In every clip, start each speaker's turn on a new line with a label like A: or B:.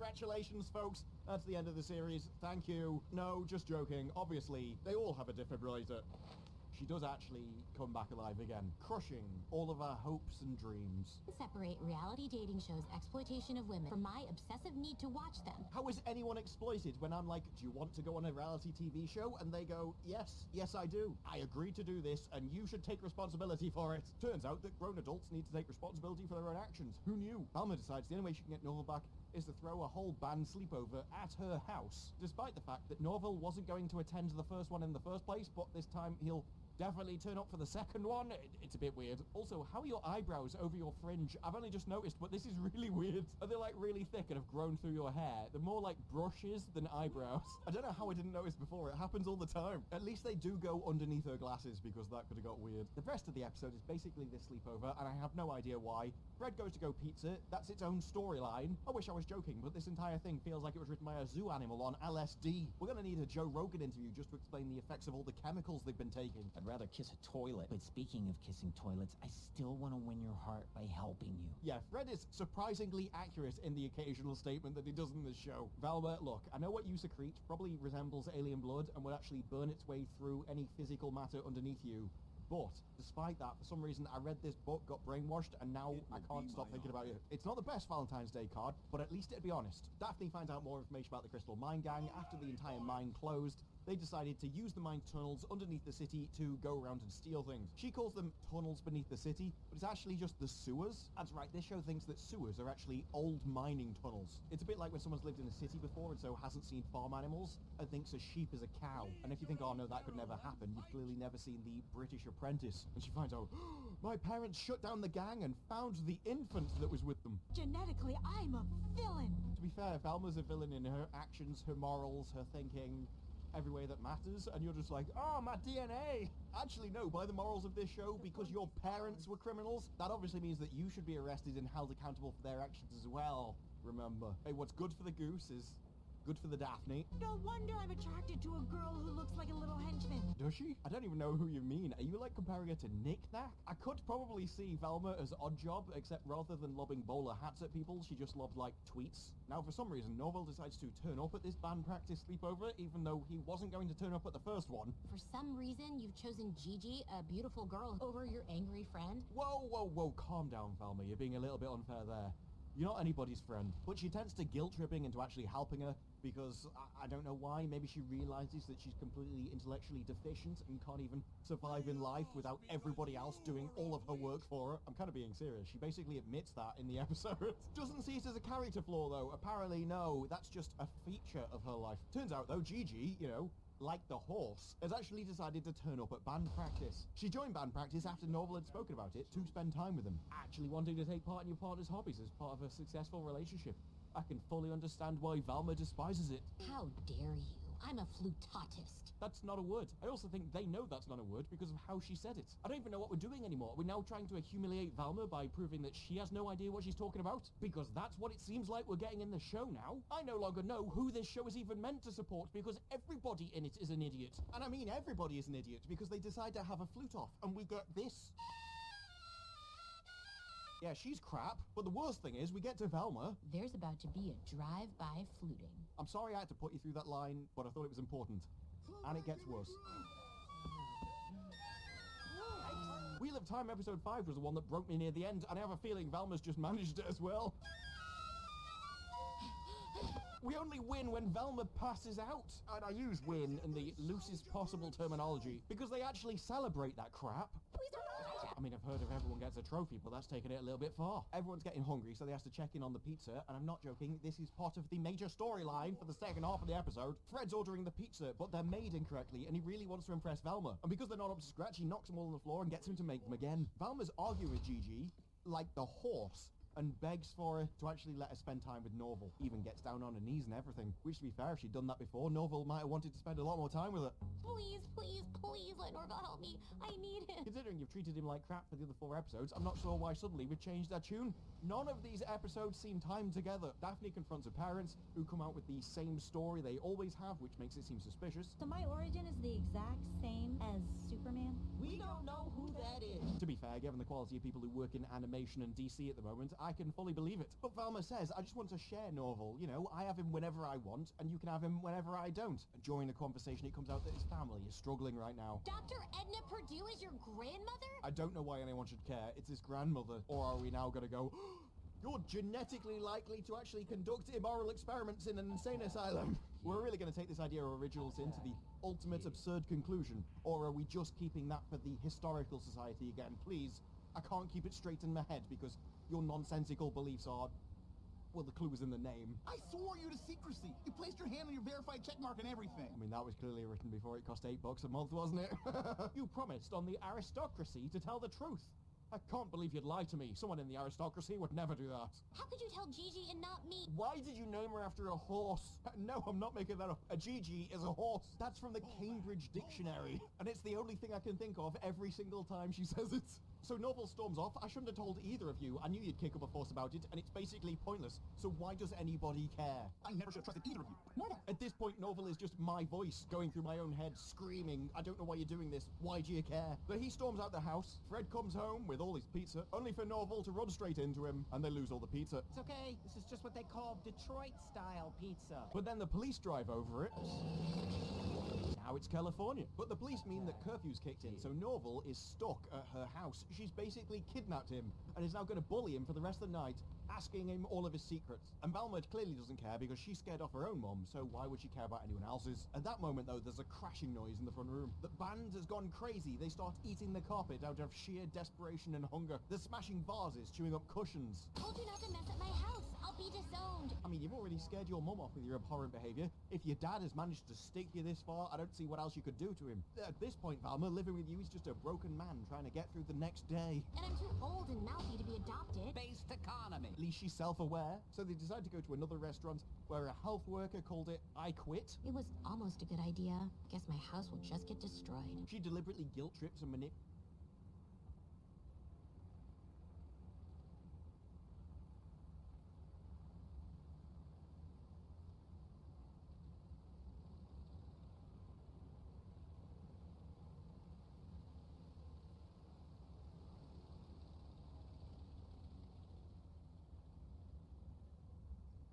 A: Congratulations, folks. That's the end of the series. Thank you. No, just joking. Obviously, they all have a defibrillator. She does actually come back alive again, crushing all of our hopes and dreams.
B: Separate reality dating shows' exploitation of women from my obsessive need to watch them.
A: How is anyone exploited when I'm like, do you want to go on a reality TV show? And they go, yes, I do. I agreed to do this, and you should take responsibility for it. Turns out that grown adults need to take responsibility for their own actions. Who knew? Alma decides the only way she can get Norval back is to throw a whole band sleepover at her house, despite the fact that Norval wasn't going to attend the first one in the first place, but this time he'll definitely turn up for the second one. It's a bit weird. Also, how are your eyebrows over your fringe? I've only just noticed, but this is really weird. Are they like really thick and have grown through your hair? They're more like brushes than eyebrows. I don't know how I didn't notice before. It happens all the time. At least they do go underneath her glasses, because that could have got weird. The rest of the episode is basically this sleepover, and I have no idea why. Fred goes to go pizza. That's its own storyline. I wish I was joking, but this entire thing feels like it was written by a zoo animal on LSD. We're gonna need a Joe Rogan interview just to explain the effects of all the chemicals they've been taking.
C: I'd rather kiss a toilet. But speaking of kissing toilets, I still want to win your heart by helping you.
A: Yeah, Fred is surprisingly accurate in the occasional statement that he does in this show. Velma, look, I know what you secrete probably resembles alien blood and would actually burn its way through any physical matter underneath you. But, despite that, for some reason, I read this book, got brainwashed, and now I can't stop thinking about you. It's not the best Valentine's Day card, but at least it'd be honest. Daphne finds out more information about the Crystal Mine Gang after the entire mine closed. They decided to use the mine tunnels underneath the city to go around and steal things. She calls them tunnels beneath the city, but it's actually just the sewers. That's right, this show thinks that sewers are actually old mining tunnels. It's a bit like when someone's lived in a city before and so hasn't seen farm animals and thinks a sheep is a cow. And if you think, oh no, that could never happen, you've clearly never seen The British Apprentice. And she finds out, my parents shut down the gang and found the infant that was with them.
D: Genetically, I'm a villain.
A: To be fair, Velma's a villain in her actions, her morals, her thinking, every way that matters, and you're just like, oh, my DNA. Actually, no, by the morals of this show, because your parents were criminals, that obviously means that you should be arrested and held accountable for their actions as well, remember. Hey, what's good for the goose is good for the Daphne.
D: No wonder I'm attracted to a girl who looks like a little henchman.
A: Does she? I don't even know who you mean. Are you like comparing her to Nick Nack? I could probably see Velma as Oddjob, except rather than lobbing bowler hats at people, she just lobbed like tweets. Now for some reason, Norval decides to turn up at this band practice sleepover, even though he wasn't going to turn up at the first one.
B: For some reason, you've chosen Gigi, a beautiful girl, over your angry friend.
A: Whoa, calm down, Velma. You're being a little bit unfair there. You're not anybody's friend. But she tends to guilt-tripping into actually helping her because, I don't know why, maybe she realizes that she's completely intellectually deficient and can't even survive in life without everybody else doing all of her work for her. I'm kind of being serious. She basically admits that in the episode. Doesn't see it as a character flaw, though. Apparently, no. That's just a feature of her life. Turns out, though, Gigi, like the horse, has actually decided to turn up at band practice. She joined band practice after Norval had spoken about it to spend time with them, actually wanting to take part in your partner's hobbies as part of a successful relationship. I can fully understand why Velma despises it.
B: How dare you? I'm a flutatist.
A: That's not a word. I also think they know that's not a word because of how she said it. I don't even know what we're doing anymore. We're now trying to humiliate Velma by proving that she has no idea what she's talking about? Because that's what it seems like we're getting in the show now. I no longer know who this show is even meant to support because everybody in it is an idiot. And I mean everybody is an idiot because they decide to have a flute off and we get this. Yeah, she's crap, but the worst thing is we get to Velma.
B: There's about to be a drive-by fluting.
A: I'm sorry I had to put you through that line, but I thought it was important. And it gets worse. Wheel of Time episode 5 was the one that broke me near the end, and I have a feeling Velma's just managed it as well. We only win when Velma passes out. And I use win in the loosest possible terminology because they actually celebrate that crap.
B: Please don't.
A: I mean, I've heard of everyone gets a trophy, but that's taking it a little bit far. Everyone's getting hungry, so they have to check in on the pizza, and I'm not joking, this is part of the major storyline for the second half of the episode. Fred's ordering the pizza, but they're made incorrectly, and he really wants to impress Velma. And because they're not up to scratch, he knocks them all on the floor and gets him to make them again. Velma's arguing with Gigi like the horse, and begs for her to actually let her spend time with Norval. Even gets down on her knees and everything. Which, to be fair, if she'd done that before, Norval might have wanted to spend a lot more time with her.
B: Please, let Norval help me. I need him.
A: Considering you've treated him like crap for the other 4 episodes, I'm not sure why suddenly we've changed our tune. None of these episodes seem timed together. Daphne confronts her parents, who come out with the same story they always have, which makes it seem suspicious.
D: So my origin is the exact same as Superman?
C: We don't know who that is.
A: To be fair, given the quality of people who work in animation and DC at the moment, I can fully believe it. But Velma says, I just want to share Norval. You know, I have him whenever I want, and you can have him whenever I don't. And during the conversation, it comes out that his family is struggling right now.
B: Dr. Edna Purdue is your grandmother?
A: I don't know why anyone should care. It's his grandmother. Or are we now gonna go, you're genetically likely to actually conduct immoral experiments in an insane asylum? We're really going to take this idea of original sin to the ultimate absurd conclusion, or are we just keeping that for the historical society again? Please, I can't keep it straight in my head because your nonsensical beliefs are, well, the clue is in the name.
E: I swore you to secrecy. You placed your hand on your verified checkmark and everything.
A: I mean, that was clearly written before it cost $8 a month, wasn't it? You promised on the aristocracy to tell the truth. I can't believe you'd lie to me. Someone in the aristocracy would never do that.
B: How could you tell Gigi and not me?
A: Why did you name her after a horse? No, I'm not making that up. A Gigi is a horse. That's from the Cambridge Dictionary. And it's the only thing I can think of every single time she says it. So Norval storms off. I shouldn't have told either of you. I knew you'd kick up a fuss about it, and it's basically pointless. So why does anybody care?
E: I never should have trusted either of you. Neither.
A: At this point, Norval is just my voice going through my own head, screaming, I don't know why you're doing this. Why do you care? But he storms out the house. Fred comes home with all his pizza, only for Norval to run straight into him, and they lose all the pizza.
C: It's okay. This is just what they call Detroit-style pizza.
A: But then the police drive over it. Now it's California. But the police mean that curfew's kicked in, so Norval is stuck at her house. She's basically kidnapped him and is now going to bully him for the rest of the night, asking him all of his secrets. And Velma clearly doesn't care because she's scared off her own mom, so why would she care about anyone else's? At that moment, though, there's a crashing noise in the front room. The band has gone crazy. They start eating the carpet out of sheer desperation and hunger. They're smashing vases, chewing up cushions.
B: Told you not to mess up my house. I'll be disowned.
A: I mean, you've already scared your mum off with your abhorrent behavior. If your dad has managed to stick you this far, I don't see what else you could do to him. At this point, Velma, living with you is just a broken man trying to get through the next day.
B: And I'm too old and mouthy to be adopted.
C: Based economy.
A: At least she's self-aware. So they decide to go to another restaurant where a health worker called it I Quit.
B: It was almost a good idea. Guess my house will just get destroyed.
A: She deliberately guilt trips and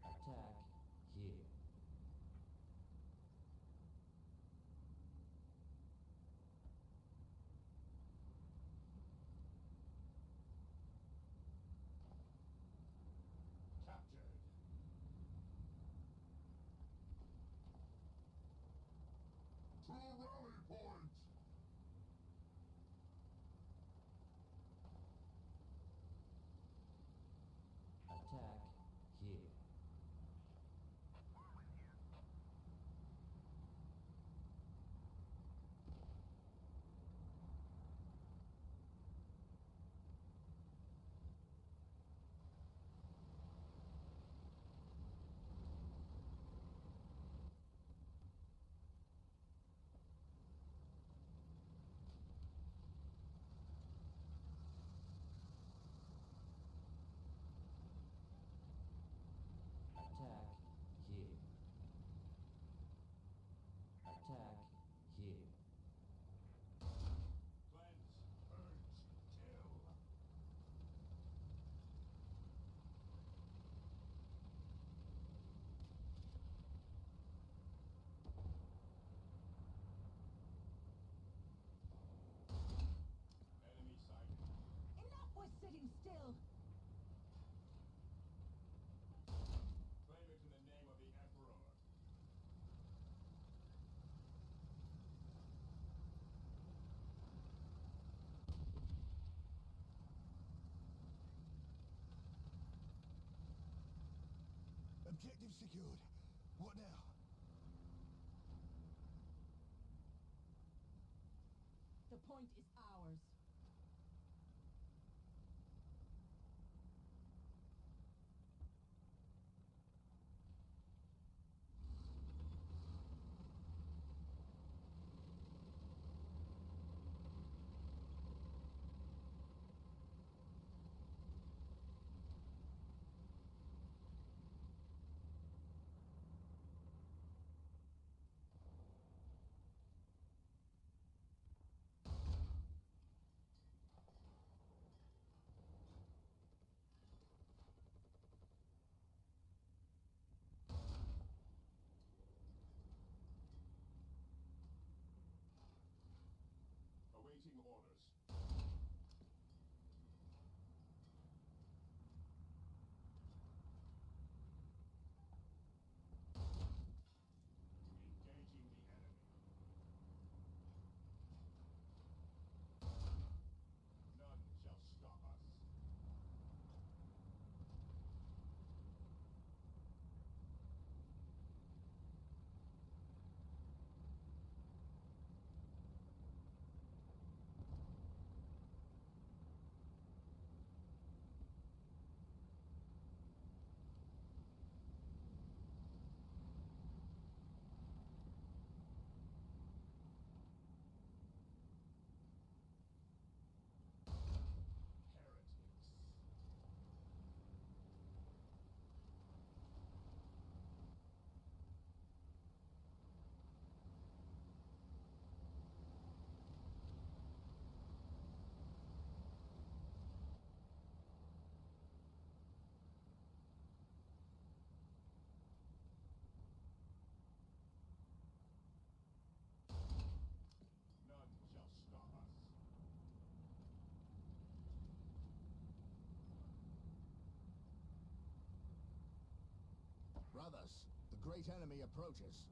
C: Attack here.
E: Captured. To rally point.
C: Attack here. Attack here. Attack here.
E: Cleanse, purge, kill. Enemy sighted.
D: Enough with sitting still.
E: Claim it in the name of the Emperor. Objective secured. What now?
D: The point is ours.
E: others. The great enemy approaches.